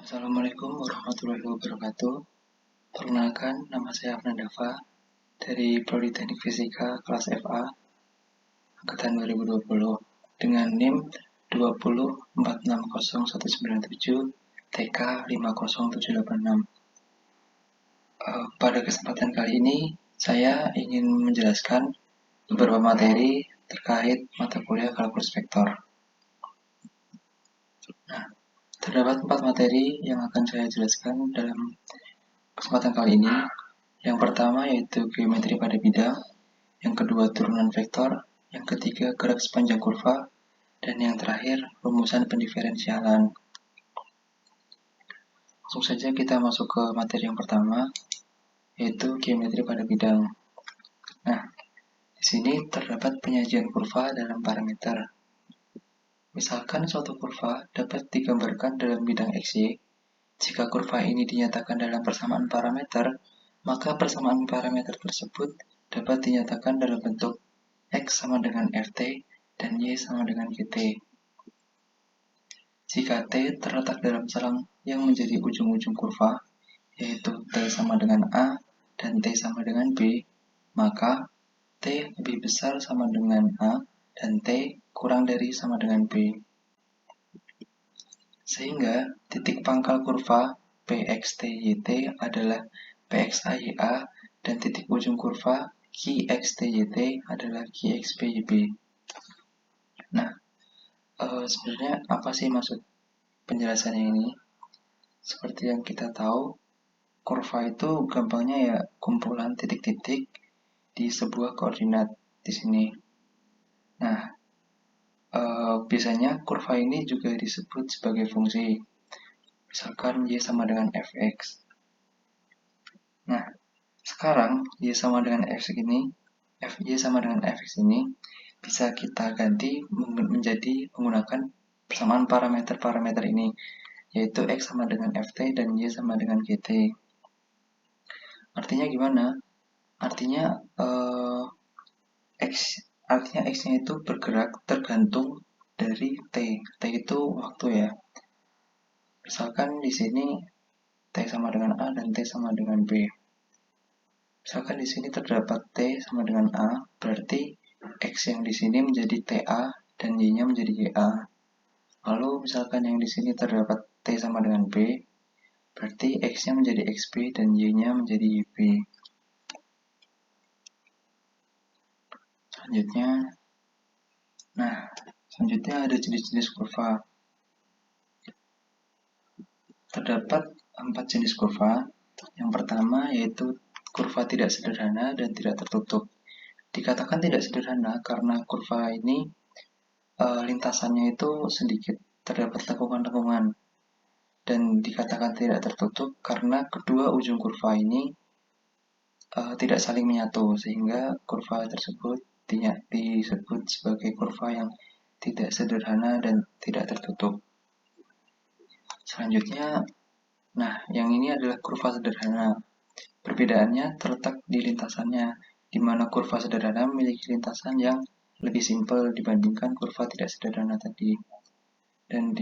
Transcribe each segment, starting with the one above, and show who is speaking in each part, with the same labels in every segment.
Speaker 1: Assalamualaikum warahmatullahi wabarakatuh. Perkenalkan, nama saya Afnandava dari Prodi Teknik Fisika kelas FA angkatan 2020 dengan NIM 2046019 TK 50786. Pada kesempatan kali ini saya ingin menjelaskan beberapa materi terkait mata kuliah kalkulus vektor. Terdapat 4 materi yang akan saya jelaskan dalam kesempatan kali ini. Yang pertama yaitu geometri pada bidang, yang kedua turunan vektor, yang ketiga gerak sepanjang kurva, dan yang terakhir rumusan pendiferensialan. Langsung saja kita masuk ke materi yang pertama, yaitu geometri pada bidang. Nah, di sini terdapat penyajian kurva dalam parameter. Misalkan suatu kurva dapat digambarkan dalam bidang XY. Jika kurva ini dinyatakan dalam persamaan parameter, maka persamaan parameter tersebut dapat dinyatakan dalam bentuk X sama dengan RT dan Y sama dengan GT. Jika T terletak dalam selang yang menjadi ujung-ujung kurva, yaitu T sama dengan A dan T sama dengan B, maka T lebih besar sama dengan A dan T kurang dari sama dengan B. Sehingga titik pangkal kurva PXTYT adalah PXAYA dan titik ujung kurva QXTYT adalah QXPYB. Nah, sebenarnya apa sih maksud penjelasannya ini? Seperti yang kita tahu, kurva itu gampangnya ya kumpulan titik-titik di sebuah koordinat di sini. Nah, biasanya kurva ini juga disebut sebagai fungsi. Misalkan Y sama dengan fx. Nah, sekarang Y sama dengan fx ini, Y sama dengan fx ini bisa kita ganti menjadi menggunakan persamaan parameter-parameter ini, yaitu X sama dengan Ft dan Y sama dengan Gt. Artinya gimana? Artinya X-nya itu bergerak tergantung dari T. T itu waktu ya. Misalkan di sini T sama dengan A dan T sama dengan B. Misalkan di sini terdapat T sama dengan A, berarti X yang di sini menjadi TA dan Y-nya menjadi YA. Lalu misalkan yang di sini terdapat T sama dengan B, berarti X-nya menjadi XB dan Y-nya menjadi YB. Selanjutnya ada jenis-jenis kurva. Terdapat 4 jenis kurva. Yang pertama yaitu kurva tidak sederhana dan tidak tertutup. Dikatakan tidak sederhana karena kurva ini lintasannya itu sedikit, terdapat lengkungan-lengkungan. Dan dikatakan tidak tertutup karena kedua ujung kurva ini tidak saling menyatu, sehingga kurva tersebut disebut sebagai kurva yang tidak sederhana dan tidak tertutup. Selanjutnya, yang ini adalah kurva sederhana. Perbedaannya terletak di lintasannya, di mana kurva sederhana memiliki lintasan yang lebih simpel dibandingkan kurva tidak sederhana tadi. Dan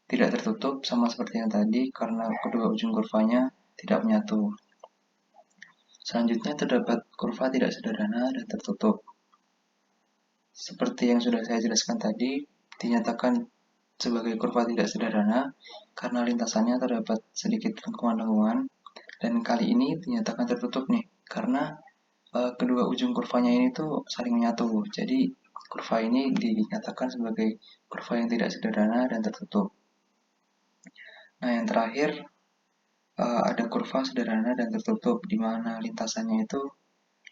Speaker 1: tidak tertutup sama seperti yang tadi karena kedua ujung kurvanya tidak menyatu. Selanjutnya terdapat kurva tidak sederhana dan tertutup. Seperti yang sudah saya jelaskan tadi, dinyatakan sebagai kurva tidak sederhana karena lintasannya terdapat sedikit lengkungan-lengkungan, dan kali ini dinyatakan tertutup nih karena kedua ujung kurvanya ini tuh saling menyatu. Jadi kurva ini dinyatakan sebagai kurva yang tidak sederhana dan tertutup. Nah, yang terakhir ada kurva sederhana dan tertutup di mana lintasannya itu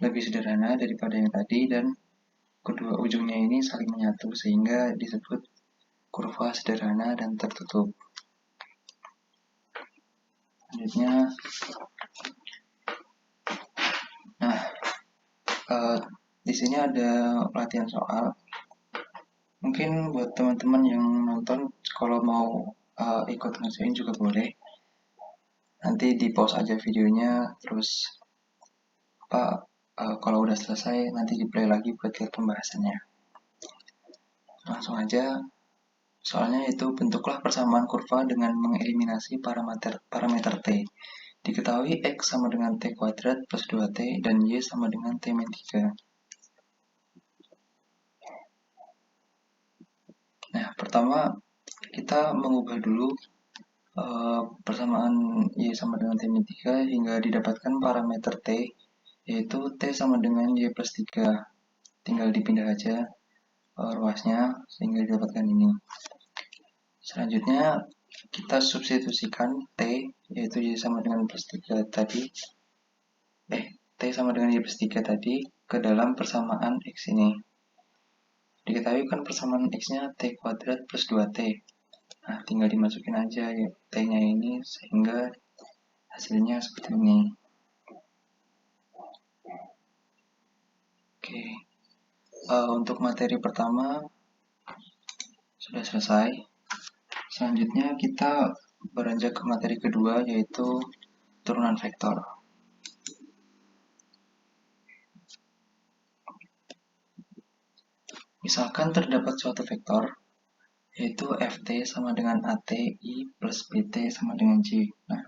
Speaker 1: lebih sederhana daripada yang tadi dan kedua ujungnya ini saling menyatu sehingga disebut kurva sederhana dan tertutup. Selanjutnya, di sini ada latihan soal. Mungkin buat teman-teman yang nonton, kalau mau ikut ngerjain juga boleh. Nanti di pause aja videonya, terus kalau udah selesai nanti di play lagi buat lihat pembahasannya. Langsung aja, Soalnya itu bentuklah persamaan kurva dengan mengeliminasi parameter T. Diketahui X sama dengan T kuadrat plus 2T dan Y sama dengan T min 3. Nah, pertama kita mengubah dulu persamaan Y sama dengan T min 3 hingga didapatkan parameter T, yaitu T sama dengan Y plus 3. Tinggal dipindah aja ruasnya sehingga didapatkan ini. Selanjutnya kita substitusikan T, yaitu Y sama dengan plus 3 tadi, T sama dengan Y plus 3 tadi ke dalam persamaan X ini. Diketahui kan persamaan X-nya T kuadrat plus 2T. Nah, tinggal dimasukin aja ya, T-nya ini sehingga hasilnya seperti ini. Oke. Untuk materi pertama sudah selesai. Selanjutnya kita beranjak ke materi kedua, yaitu turunan vektor. Misalkan terdapat suatu vektor, yaitu Ft sama dengan Ati plus Bt sama dengan J. Nah,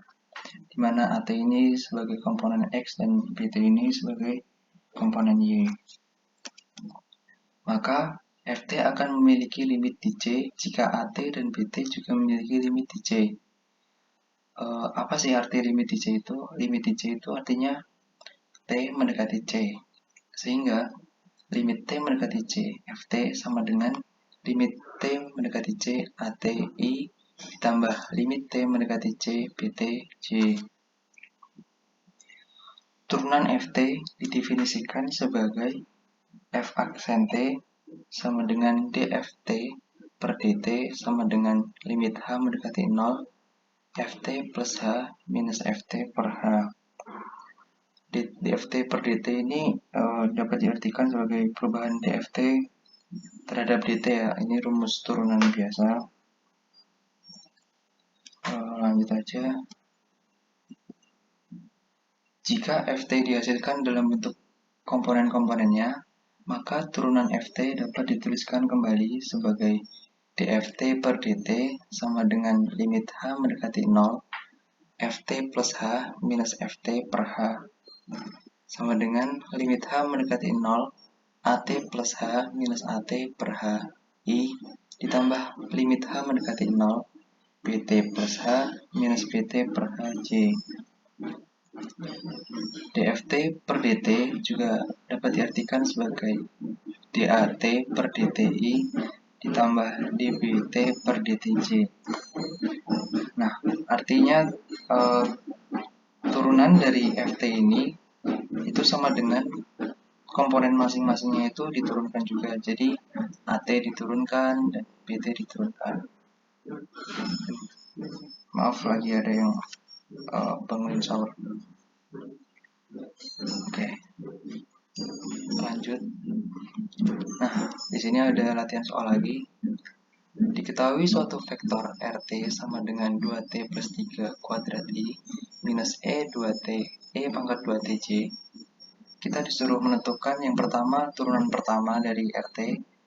Speaker 1: di mana At ini sebagai komponen X dan Bt ini sebagai komponen Y. Maka Ft akan memiliki limit di C jika At dan Bt juga memiliki limit di C. Apa sih arti limit di C itu? Limit di C itu artinya T mendekati C. Sehingga limit T mendekati C, Ft sama dengan limit T mendekati C, Ati ditambah limit T mendekati C, Bt, J. Turunan Ft didefinisikan sebagai F aksen T sama dengan dft per dt sama dengan limit H mendekati 0, Ft plus H minus Ft per H. dft per dt ini dapat diartikan sebagai perubahan dft terhadap dt ya. Ini rumus turunan biasa. Lanjut aja. Jika Ft dihasilkan dalam bentuk komponen-komponennya, maka turunan Ft dapat dituliskan kembali sebagai dft per dt sama dengan limit H mendekati 0, Ft plus H minus Ft per H sama dengan limit H mendekati 0, At plus H minus At per H I ditambah limit H mendekati 0, Bt plus H minus Bt per H J. dft per dt juga dapat diartikan sebagai dat per dti ditambah dbt per dtj. Nah, artinya turunan dari ft ini itu sama dengan komponen masing-masingnya itu diturunkan juga. Jadi at diturunkan dan bt diturunkan. Maaf lagi ada yang bangunin sahur. Oke. Lanjut. Nah, di sini ada latihan soal lagi. Diketahui suatu vektor RT sama dengan 2T plus 3 kuadrat I minus E 2T E pangkat 2TJ. Kita disuruh menentukan yang pertama turunan pertama dari RT,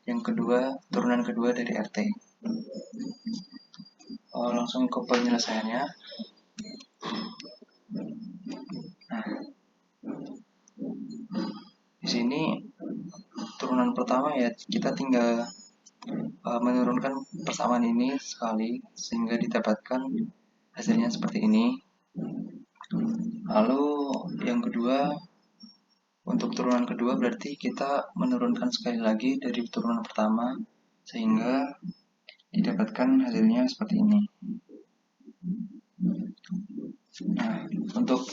Speaker 1: yang kedua turunan kedua dari RT. Langsung ke penyelesaiannya. Nah, di sini turunan pertama ya kita tinggal menurunkan persamaan ini sekali sehingga didapatkan hasilnya seperti ini. Lalu yang kedua, untuk turunan kedua berarti kita menurunkan sekali lagi dari turunan pertama sehingga didapatkan hasilnya seperti ini. Nah, untuk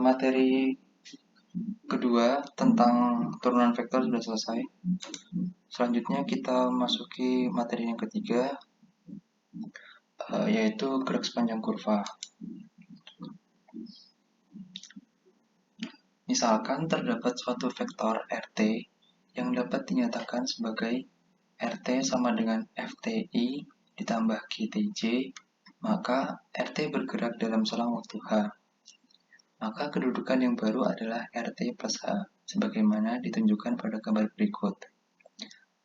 Speaker 1: materi kedua tentang turunan vektor sudah selesai. Selanjutnya kita masuki materi yang ketiga, yaitu gerak sepanjang kurva. Misalkan terdapat suatu vektor RT yang dapat dinyatakan sebagai RT sama dengan FTI ditambah GTJ, maka RT bergerak dalam selang waktu H. Maka kedudukan yang baru adalah RT plus H, sebagaimana ditunjukkan pada gambar berikut.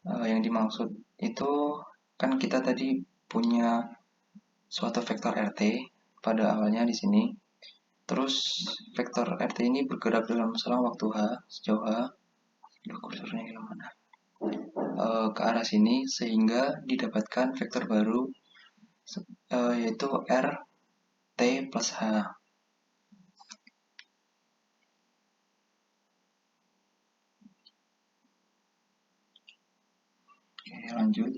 Speaker 1: Yang dimaksud itu P kan kita tadi punya suatu vektor RT pada awalnya di sini. Terus vektor RT ini bergerak dalam selang waktu H, sejauh H, kursornya kemana? Ke arah sini sehingga didapatkan vektor baru yaitu RT plus H. Oke, lanjut.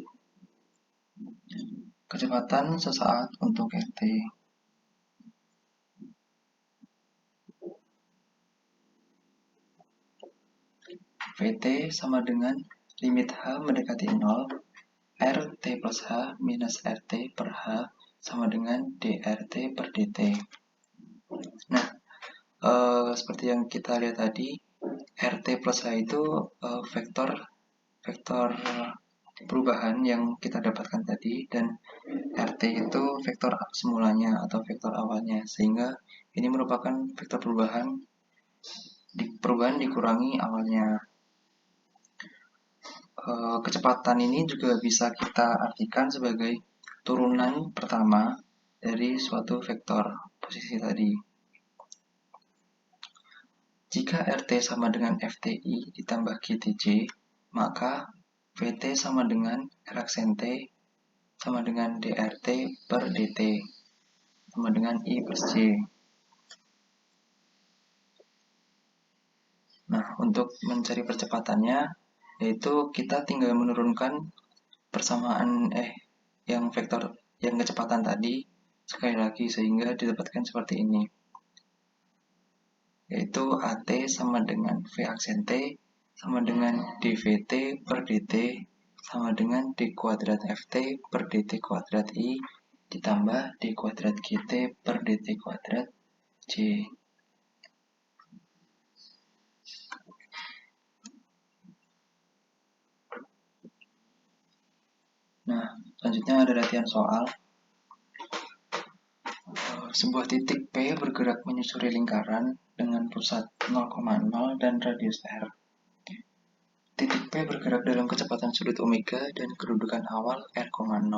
Speaker 1: Kecepatan sesaat untuk RT. Vt sama dengan limit H mendekati 0, RT plus H minus RT per H sama dengan DRT per DT. Nah, seperti yang kita lihat tadi, RT plus H itu vektor perubahan yang kita dapatkan tadi, dan RT itu vektor semulanya atau vektor awalnya, sehingga ini merupakan vektor perubahan dikurangi awalnya. Kecepatan ini juga bisa kita artikan sebagai turunan pertama dari suatu vektor posisi tadi. Jika RT sama dengan FTI ditambah GTJ, maka VT sama dengan Raksen T sama dengan DRT per DT sama dengan I plus J. Nah, untuk mencari percepatannya, yaitu kita tinggal menurunkan persamaan yang vektor yang kecepatan tadi sekali lagi sehingga didapatkan seperti ini, yaitu AT sama dengan V aksen T sama dengan dVt per dt sama dengan d kuadrat ft per dt kuadrat I ditambah d kuadrat gt per dt kuadrat J. Nah, selanjutnya ada latihan soal. Sebuah titik P bergerak menyusuri lingkaran dengan pusat 0,0 dan radius R. Titik P bergerak dalam kecepatan sudut omega dan kedudukan awal R,0.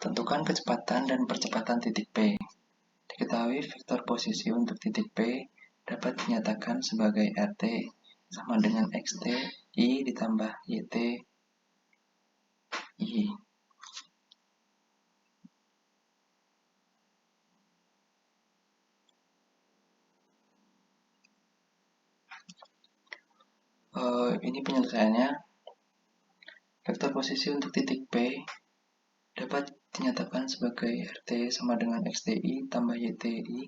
Speaker 1: Tentukan kecepatan dan percepatan titik P. Diketahui vektor posisi untuk titik P dapat dinyatakan sebagai RT sama dengan XT I ditambah YT I. Ini penyelesaiannya. Vektor posisi untuk titik P dapat dinyatakan sebagai RT sama dengan XTI tambah YTI,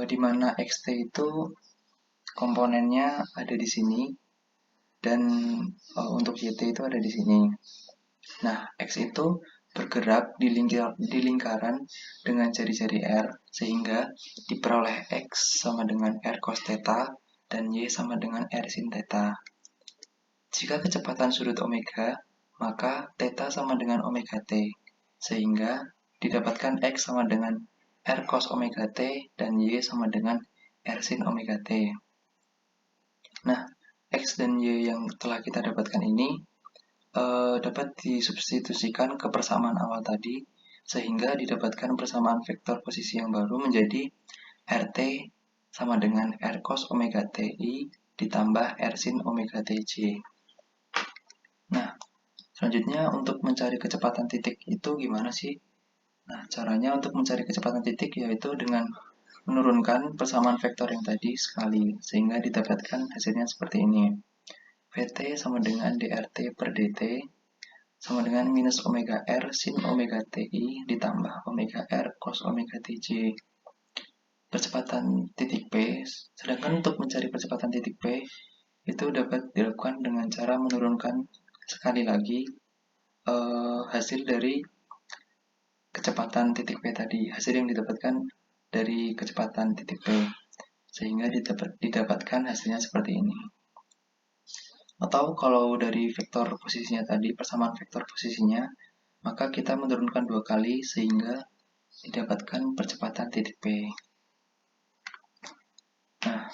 Speaker 1: di mana XT itu komponennya ada di sini dan untuk YT itu ada di sini. Nah, X itu bergerak di lingkaran dengan jari-jari R sehingga diperoleh X sama dengan R cos theta dan Y sama dengan R sin theta. Jika kecepatan sudut omega, maka theta sama dengan omega t, sehingga didapatkan X sama dengan R cos omega t dan Y sama dengan R sin omega t. Nah, X dan Y yang telah kita dapatkan ini dapat disubstitusikan ke persamaan awal tadi, sehingga didapatkan persamaan vektor posisi yang baru menjadi RT sama dengan R cos omega TI ditambah R sin omega TJ. Nah, selanjutnya untuk mencari kecepatan titik itu gimana sih? Nah, caranya untuk mencari kecepatan titik yaitu dengan menurunkan persamaan vektor yang tadi sekali, sehingga didapatkan hasilnya seperti ini. Vt sama dengan dRt per dt sama dengan minus omega R sin omega Ti ditambah omega R cos omega Tj. Percepatan titik P, sedangkan untuk mencari percepatan titik P itu dapat dilakukan dengan cara menurunkan sekali lagi hasil dari kecepatan titik P tadi, hasil yang didapatkan dari kecepatan titik P, sehingga didapatkan hasilnya seperti ini. Atau kalau dari vektor posisinya tadi, persamaan vektor posisinya, maka kita menurunkan 2 kali sehingga didapatkan percepatan titik P. Nah,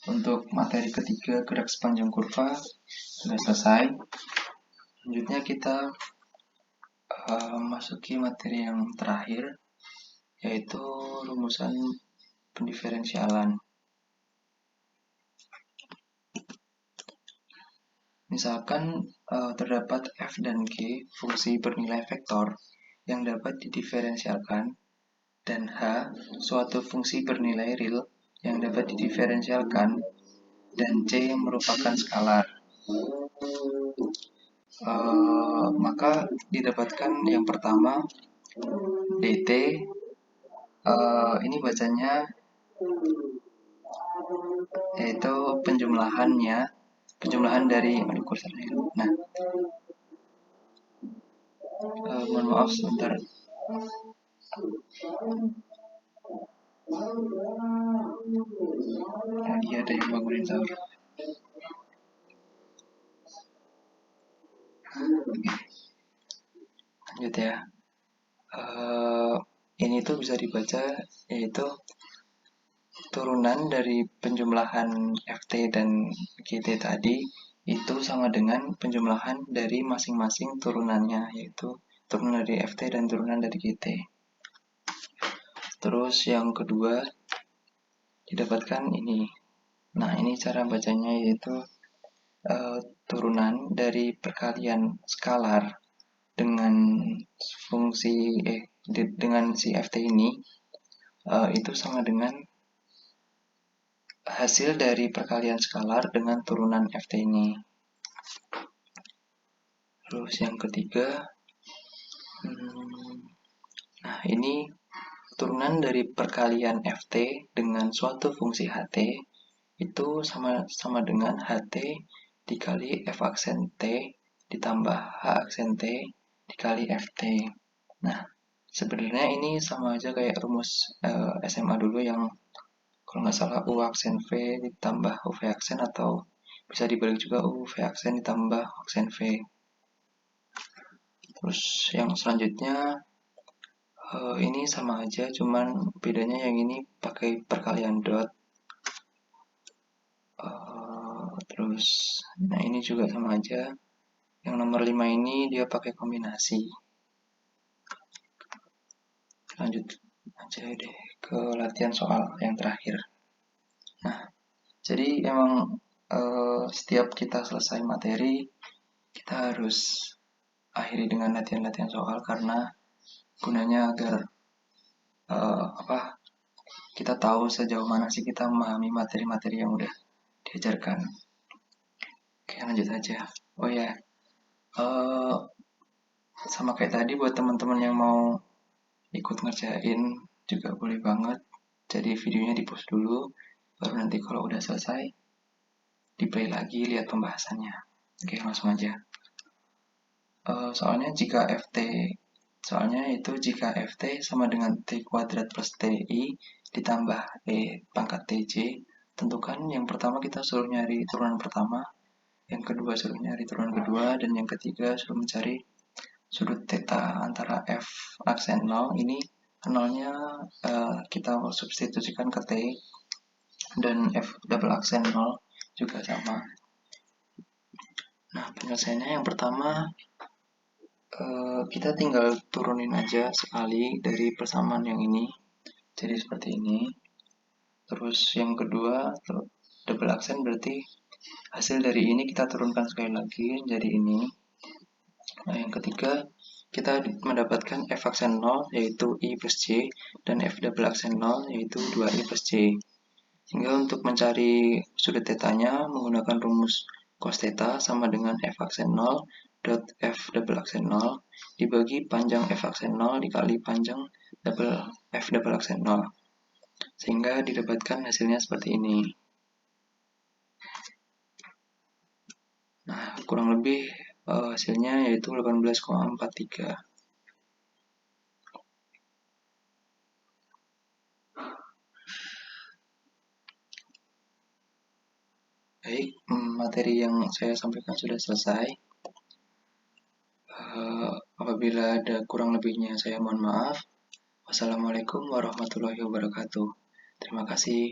Speaker 1: untuk materi ketiga gerak sepanjang kurva sudah selesai. Selanjutnya kita masuki materi yang terakhir, yaitu rumusan pendiferensialan. Misalkan terdapat f dan g fungsi bernilai vektor yang dapat didiferensialkan, dan h suatu fungsi bernilai real yang dapat didiferensialkan, dan c yang merupakan skalar. Maka didapatkan yang pertama dt, ini bacanya yaitu penjumlahan dari kursornya. Nah, mohon maaf sebentar. Tadi ada yang bangunin sahur. Lanjut ya. Ini tuh bisa dibaca yaitu turunan dari penjumlahan ft dan gt tadi itu sama dengan penjumlahan dari masing-masing turunannya, yaitu turunan dari ft dan turunan dari gt. Terus yang kedua didapatkan ini. Nah, ini cara bacanya yaitu turunan dari perkalian skalar dengan fungsi dengan si ft ini itu sama dengan hasil dari perkalian skalar dengan turunan ft ini. Terus yang ketiga, nah ini turunan dari perkalian ft dengan suatu fungsi ht itu sama dengan ht dikali f aksen t ditambah h aksen t dikali ft. Nah, sebenarnya ini sama aja kayak rumus SMA dulu yang kalau nggak salah u aksen v ditambah uv aksen, atau bisa dibalik juga uv aksen ditambah aksen v. Terus yang selanjutnya ini sama aja, cuman bedanya yang ini pakai perkalian dot. Terus nah ini juga sama aja. Yang nomor 5 ini dia pakai kombinasi. Lanjut aja deh ke latihan soal yang terakhir. Nah, jadi emang setiap kita selesai materi, kita harus akhiri dengan latihan-latihan soal karena gunanya agar kita tahu sejauh mana sih kita memahami materi-materi yang udah diajarkan. Oke, lanjut aja. Oh ya, sama kayak tadi buat teman-teman yang mau ikut ngerjain juga boleh banget. Jadi videonya di post dulu, baru nanti kalau udah selesai di play lagi, lihat pembahasannya. Oke, langsung aja. Soalnya itu jika ft sama dengan t kuadrat plus ti ditambah pangkat tj, tentukan yang pertama kita suruh nyari turunan pertama, yang kedua suruh nyari turunan kedua, dan yang ketiga suruh mencari sudut theta antara f aksen 0 ini. Nolnya kita substitusikan ke t, dan f double aksen 0 juga sama. Nah, penyelesaiannya yang pertama kita tinggal turunin aja sekali dari persamaan yang ini, jadi seperti ini. Terus yang kedua double aksen berarti hasil dari ini kita turunkan sekali lagi jadi ini. Nah, yang ketiga kita mendapatkan f aksen 0 yaitu i plus j, dan f double aksen 0 yaitu 2i plus j. Sehingga untuk mencari sudut tetanya menggunakan rumus cos theta sama dengan f aksen 0 dot f double aksen 0 dibagi panjang f aksen 0 dikali panjang f double aksen 0. Sehingga didapatkan hasilnya seperti ini. Nah, kurang lebih hasilnya yaitu 18,43. Baik, materi yang saya sampaikan sudah selesai. Apabila ada kurang lebihnya saya mohon maaf. Wassalamualaikum warahmatullahi wabarakatuh. Terima kasih.